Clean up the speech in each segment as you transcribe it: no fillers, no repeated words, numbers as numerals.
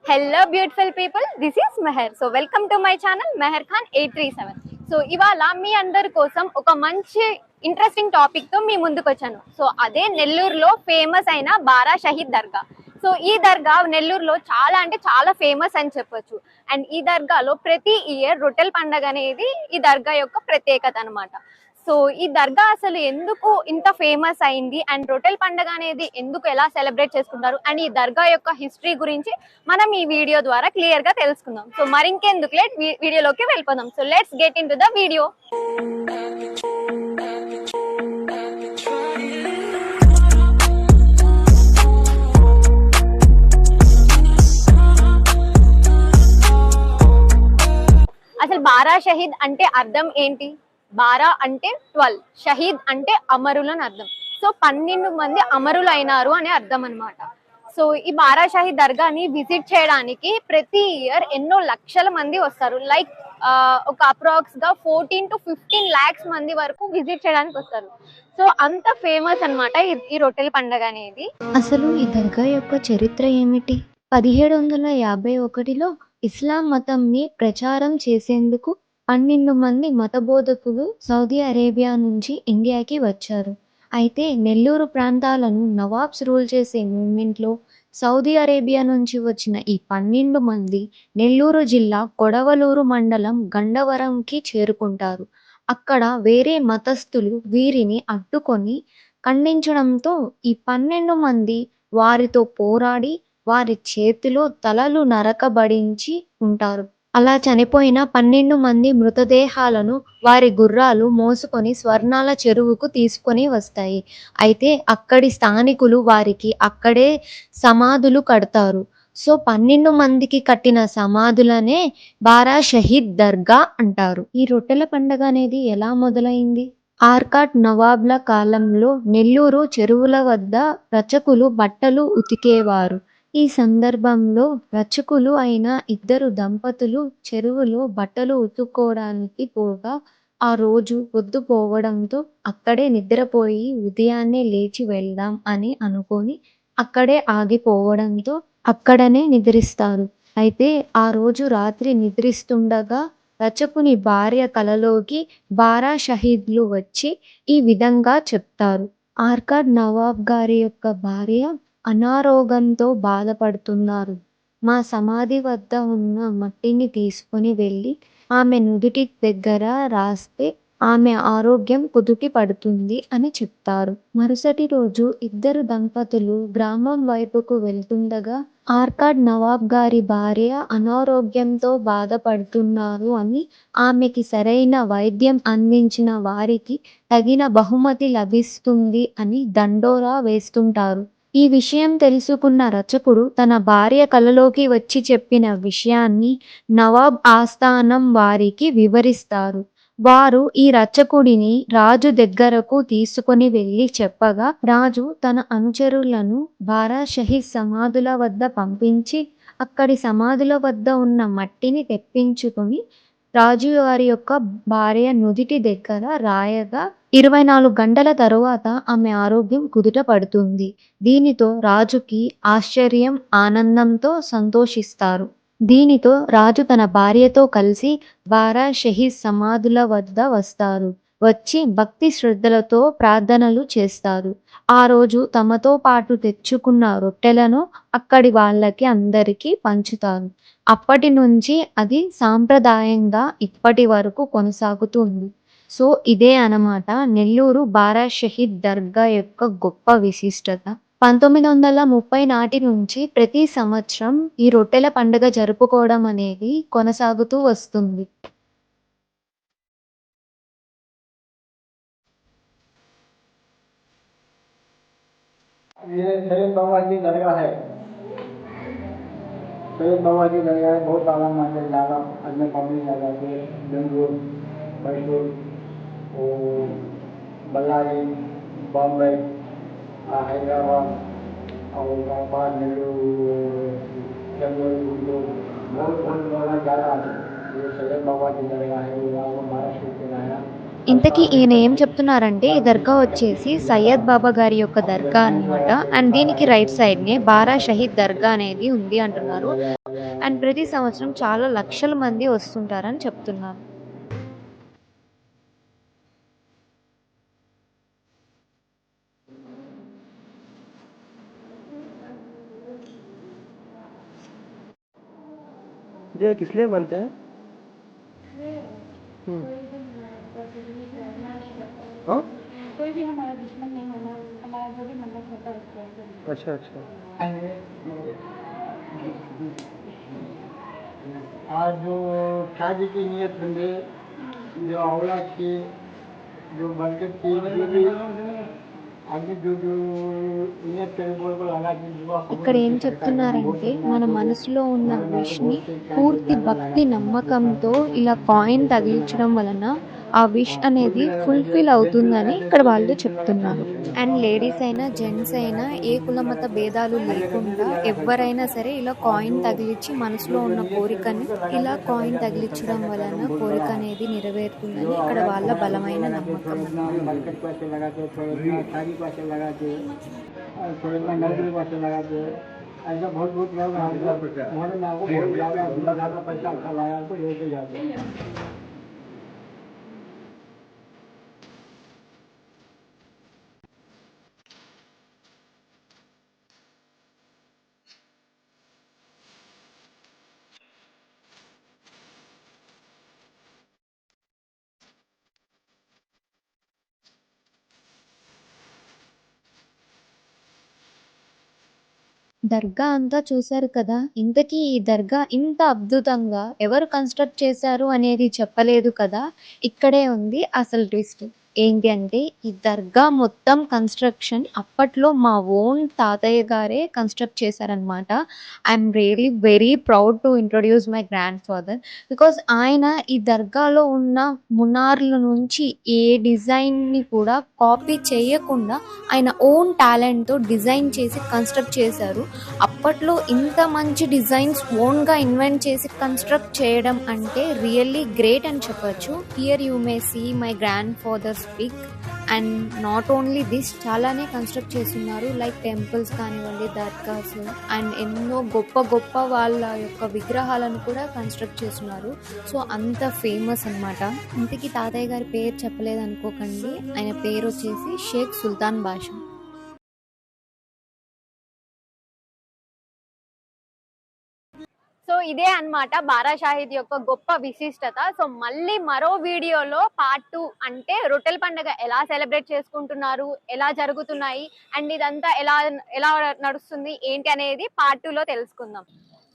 Hello beautiful people, this is Meher. So welcome to my channel Meher Khan 837. So ఇవాళ మీ అందరి కోసం ఒక మంచి ఇంట్రెస్టింగ్ టాపిక్ తో మీ ముందుకు వచ్చాను. సో అదే నెల్లూరులో ఫేమస్ అయిన బారా షహీద్ దర్గా. సో ఈ దర్గా నెల్లూరులో చాలా అంటే చాలా ఫేమస్ అని చెప్పొచ్చు. అండ్ ఈ దర్గాలో ప్రతి ఇయర్ రొట్టెల పండగ అనేది ఈ దర్గా యొక్క ప్రత్యేకత అనమాట. సో ఈ దర్గా అసలు ఎందుకు ఇంత ఫేమస్ అయింది అండ్ రొట్టెల పండుగ అనేది ఎందుకు ఎలా సెలబ్రేట్ చేసుకుంటారు అండ్ ఈ దర్గా యొక్క హిస్టరీ గురించి మనం ఈ వీడియో ద్వారా క్లియర్ గా తెలుసుకుందాం. సో మరింకెందుకు లేట్ వీడియోలోకి వెళ్ళిపోదాం. So let's get in to the video. అసలు బారా షహీద్ అంటే అర్థం ఏంటి? బారా అంటే 12, షహీద్ అంటే అమరులు అని అర్థం. సో 12 మంది అమరులు అయినారు అని అర్థం అనమాట. సో ఈ బారా షహీద్ దర్గాని విజిట్ చేయడానికి ప్రతి ఇయర్ ఎన్నో లక్షల మంది వస్తారు. లైక్ ఒక అప్రాక్స్ గా 14 to 15 lakhs మంది వరకు విజిట్ చేయడానికి వస్తారు. సో అంత ఫేమస్ అనమాట ఈ రొట్టెల పండుగ అనేది. అసలు ఈ దర్గా యొక్క చరిత్ర ఏమిటి? 1751లో ఇస్లాం మతంని ప్రచారం చేసేందుకు 12 మంది మతబోధకులు సౌదీ అరేబియా నుంచి ఇండియాకి వచ్చారు. అయితే నెల్లూరు ప్రాంతాలను నవాబ్స్ రూల్ చేసే మూమెంట్లో సౌదీ అరేబియా నుంచి వచ్చిన ఈ 12 మంది నెల్లూరు జిల్లా కొడవలూరు మండలం గండవరంకి చేరుకుంటారు. అక్కడ వేరే మతస్థులు వీరిని అడ్డుకొని ఖండించడంతో ఈ 12 మంది వారితో పోరాడి వారి చేతిలో తలలు నరకబడించి ఉంటారు. అలా చనిపోయిన 12 మంది మృతదేహాలను వారి గుర్రాలు మోసుకొని స్వర్ణాల చెరువుకు తీసుకొని వస్తాయి. అయితే అక్కడి స్థానికులు వారికి అక్కడే సమాధులు కడతారు. సో 12 మందికి కట్టిన సమాధులనే బారా షహీద్ దర్గా అంటారు. ఈ రొట్టెల పండగ అనేది ఎలా మొదలైంది? ఆర్కాట్ నవాబ్ల కాలంలో నెల్లూరు చెరువుల వద్ద రచకులు బట్టలు ఉతికేవారు. ఈ సందర్భంలో రచకులు అయిన 2 దంపతులు చెరువులో బట్టలు ఉతుక్కోవడానికి పోగా ఆ రోజు పొద్దుపోవడంతో అక్కడే నిద్రపోయి ఉదయాన్నే లేచి వెళ్దాం అని అనుకొని అక్కడే ఆగిపోవడంతో అక్కడనే నిద్రిస్తారు. అయితే ఆ రోజు రాత్రి నిద్రిస్తుండగా రచకుని భార్య కలలోకి బారా షహీద్లు వచ్చి ఈ విధంగా చెప్తారు. ఆర్కాడ్ నవాబ్ గారి యొక్క భార్య అనారోగ్యంతో బాధపడుతున్నారు. మా సమాధి వద్ద ఉన్న మట్టిని తీసుకొని వెళ్ళి ఆమె నుదుటి దగ్గర రాస్తే ఆమె ఆరోగ్యం కుదుటి పడుతుంది అని చెప్తారు. మరుసటి రోజు 2 దంపతులు గ్రామం వైపుకు వెళ్తుండగా ఆర్కాడ్ నవాబ్ గారి భార్య అనారోగ్యంతో బాధపడుతున్నారు అని ఆమెకి సరైన వైద్యం అందించిన వారికి తగిన బహుమతి లభిస్తుంది అని దండోరా వేస్తుంటారు. ఈ విషయం తెలుసుకున్న రచకుడు తన భార్య కలలోకి వచ్చి చెప్పిన విషయాన్ని నవాబ్ ఆస్థానం వారికి వివరిస్తారు. వారు ఈ రచకుడిని రాజు దగ్గరకు తీసుకొని వెళ్ళి చెప్పగా రాజు తన అనుచరులను బారా షహీద్ సమాధుల వద్ద పంపించి అక్కడి సమాధుల వద్ద ఉన్న మట్టిని తెప్పించుకొని రాజుగారి యొక్క భార్య నుదిటి దగ్గర రాయగా 24 గంటల తరువాత ఆమె ఆరోగ్యం కుదుట పడుతుంది. దీనితో రాజుకి ఆశ్చర్యం, ఆనందంతో సంతోషిస్తారు. దీనితో రాజు తన భార్యతో కలిసి బారా షహీద్ సమాధుల వద్ద వస్తారు. వచ్చి భక్తి శ్రద్ధలతో ప్రార్థనలు చేస్తారు. ఆ రోజు తమతో పాటు తెచ్చుకున్న రొట్టెలను అక్కడి వాళ్ళకి అందరికీ పంచుతారు. అప్పటి నుంచి అది సాంప్రదాయంగా ఇప్పటి వరకు కొనసాగుతుంది. సో ఇదే అన్నమాట నెల్లూరు బారా షహీద్ దర్గా యొక్క గొప్ప విశిష్టత. 1930 నాటి నుంచి ప్రతి సంవత్సరం ఈ రొట్టెల పండుగ జరుపుకోవడం అనేది కొనసాగుతూ వస్తుంది. ये सैयद बाबा की दरगाह है। सैयद बाबा की दरगाह है, बहुत आराम मानते जागा अन्य पब्लिक जागा के बेंगलुरु, मैसूर, बल्लारी, बॉम्बे, हैदराबाद और गांपार नेहरू जंगल गुंटूर बहुत बहुत लोग जागा ये सैयद बाबा की दरगाह है। वो महाराष्ट्र के आया ఇంతకీ ఈయన ఏం చెప్తున్నారంటే ఈ దర్గా వచ్చేసి సయ్యద్ బాబా గారి యొక్క దర్గా అన్నమాట. అండ్ దీనికి రైట్ సైడ్‌నే బారా షహీద్ దర్గా అనేది ఉంది అంటున్నారు. అండ్ ప్రతి సంవత్సరం చాలా లక్షల మంది వస్తుంటారని చెప్తున్నారు. ये किस लिए बनते हैं? हाँ? कोई भी हमारा दुश्मन नहीं होना, हमारा जो भी मन्नत होता है उसको ऐसे अच्छा अच्छा। आज जो शादी की नीयत बंदे, जो औलाद की, जो बरकत की, जो भी आगे जो नियत करे वो लगा के दुआ कबूल ఇక్కడ ఏం करके చెప్తున్నారంటే మన మనసులో ఉన్న విష్ని పూర్తి భక్తి నమ్మకంతో ఇలా కాయిన్ తగిలించడం వలన ఆ విష్ అనేది ఫుల్ఫిల్ అవుతుందని ఇక్కడ వాళ్ళు చెప్తున్నారు. అండ్ లేడీస్ అయినా జెంట్స్ అయినా ఏ కులమత భేదాలు లేకుండా ఎవరైనా సరే ఇలా కాయిన్ తగిలించి మనసులో ఉన్న కోరికని ఇలా కాయిన్ తగిలించడం వలన కోరిక అనేది నెరవేరుతుందని ఇక్కడ వాళ్ళ బలమైన నమ్మకం. बरकत को ऐसे लगाते, थोड़ा शादी को ऐसे लगाते, थोड़ा नौकरी को ऐसे लगाते, ऐसा बहुत बहुत लोग उन्होंने आपको बहुत ज़्यादा पैसा अच्छा लगा तो लेके जाते। దర్గా అంతా చూశారు కదా. ఇంతకీ ఈ దర్గా ఇంత అద్భుతంగా ఎవరు కన్స్ట్రక్ట్ చేశారు అనేది చెప్పలేదు కదా. ఇక్కడే ఉంది అసలు ట్విస్ట్. ఏంటి అంటే ఈ దర్గా మొత్తం కన్స్ట్రక్షన్ అప్పట్లో మా ఓన్ తాతయ్య గారే కన్స్ట్రక్ట్ చేశారనమాట. I'm really very proud to introduce my grand father. Because ఆయన ఈ దర్గాలో ఉన్న మునార్ల నుంచి ఏ డిజైన్ని కూడా కాపీ చేయకుండా ఆయన ఓన్ టాలెంట్తో డిజైన్ చేసి కన్స్ట్రక్ట్ చేశారు. అప్పట్లో ఇంత మంచి డిజైన్స్ ఓన్గా ఇన్వెంట్ చేసి కన్స్ట్రక్ట్ చేయడం అంటే రియల్లీ గ్రేట్ అని చెప్పొచ్చు. Here you may see my grandfather's pic. And not only this చాలానే కన్స్ట్రక్ట్ చేస్తున్నారు, లైక్ టెంపుల్స్ కానివ్వండి, దర్గాస్ అండ్ ఎన్నో గొప్ప గొప్ప వాళ్ళ యొక్క విగ్రహాలను కూడా కన్స్ట్రక్ట్ చేస్తున్నారు. సో అంత ఫేమస్ అన్నమాట. ఇంతకీ తాతయ్య గారి పేరు చెప్పలేదు అనుకోకండి, ఆయన పేరు వచ్చేసి షేక్ సుల్తాన్ బాషా. సో ఇదే అన్నమాట బారా షాహీద్ యొక్క గొప్ప విశిష్టత. సో మళ్ళీ మరో వీడియోలో పార్ట్ 2 అంటే రొట్టెల పండుగ ఎలా సెలబ్రేట్ చేసుకుంటున్నారు, ఎలా జరుగుతున్నాయి అండ్ ఇదంతా ఎలా ఎలా నడుస్తుంది ఏంటి అనేది పార్ట్ 2లో తెలుసుకుందాం.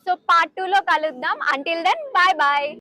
సో పార్ట్ 2లో కలుద్దాం. Until then bye bye.